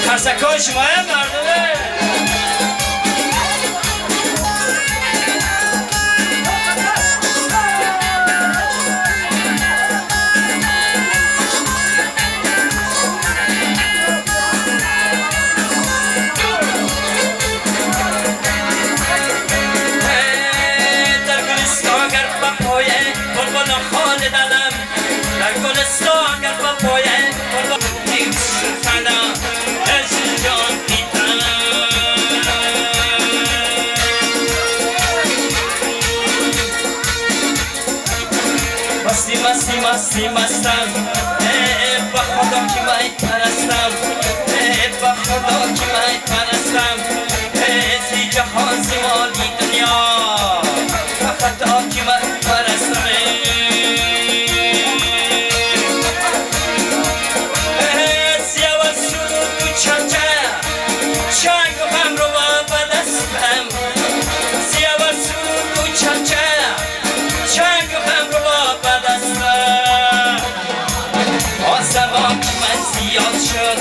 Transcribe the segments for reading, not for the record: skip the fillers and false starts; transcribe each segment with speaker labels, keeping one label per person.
Speaker 1: Kasakos moje mardone. در گلستان گر پایه بلبل خانه دلم در گلستان گر پایه بلبل مستی مستم با خدا که من پرستم با خدا که من پرستم زی جهان زیمالی دنیا فقط که من پرستم سیاوه سرود و چنجه چنگ و هم رو با دستم سیاوه سرود و چنجه چنگ و هم رو با دستم آسمان که من زیاد شد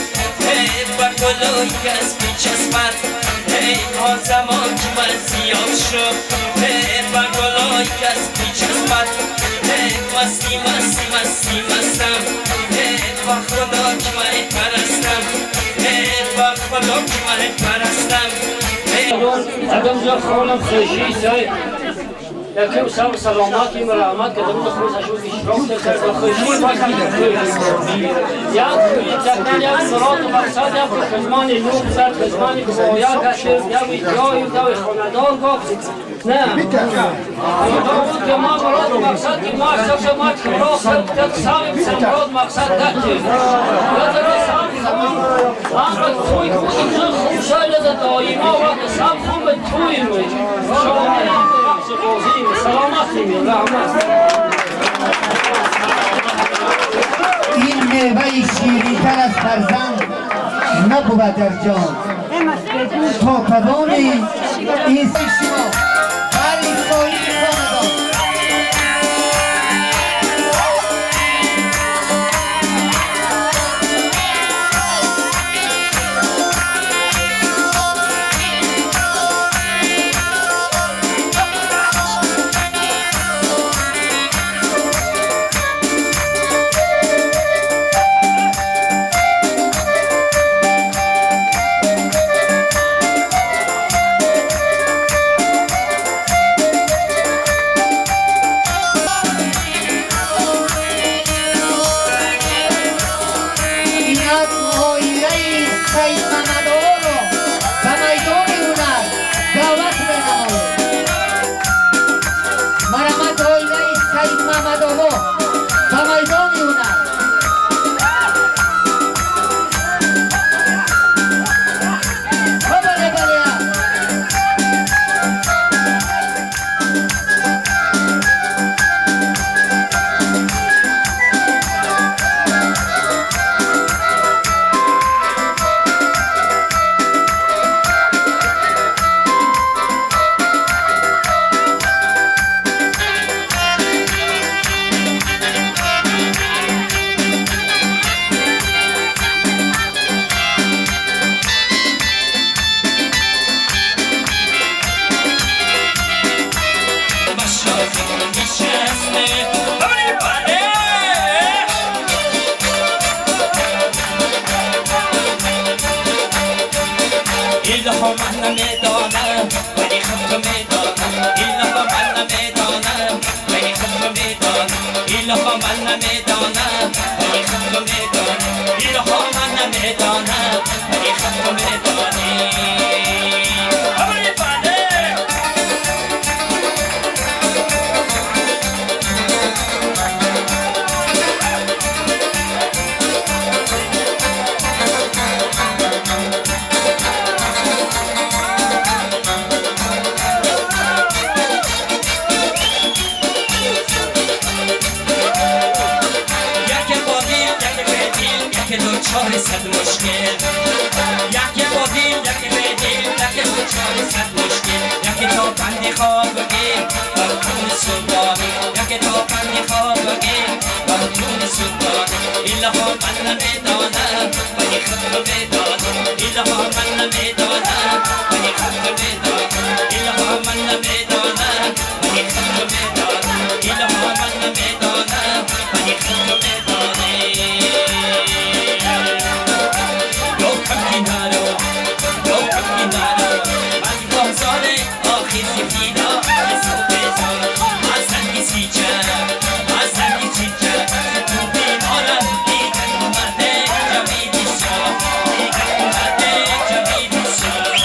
Speaker 1: با گلوی از بیچسبت آسمان که من زیاد شد با گلوی از بیچسبت مستی مستی مستی مستم با خدا که من پرستم با خدا که من پرستم
Speaker 2: ادم جا خانم خوشی سای یکم سب سلامتی مرحمت که دم خروس اشو اشراق کرد خوشی باید یا مراد و مقصد یا خزمان نوب سر خزمان گوایا کشید یا ویدیوی یا خاندان گفت نه خاندان که ما مراد و مقصد که ما اشتاق ما خبرا سر ساویم سمراد مقصد دکتیم یا در سام توی خودیم خوب شاید دایما وقت سام خون به توی میش شما سلامتی رحمت
Speaker 3: این میوه شیرین‌تر از فرزند نبود در جان تا توان این شما برای سایی خاندان
Speaker 1: چاره صد مشکل یکی با دل یکی به دل یکی با چاره صد مشکل یکی تا بندی خواب بگیر براتون سلطان یکی تا بندی خواب بگیر براتون سلطان ایلها من نمیدانم ولی خود رو بدان ایلها من نمیدانم ولی خود رو بدان ایلها من نمیدانم ولی خود رو بدان ایلها من نمیدانم ولی خود رو بدانه لوکم کنارو لوکم کنارو من بازار آخر سفیدا اسو بزارم از زنگی سیچم از زنگی سیچم تو بیمارم دیگر اومده جمیدی شا دیگر اومده جمیدی شا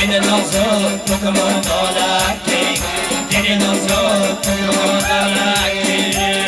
Speaker 1: Didn't know so, look at all I came. Didn't know so, look at all I came.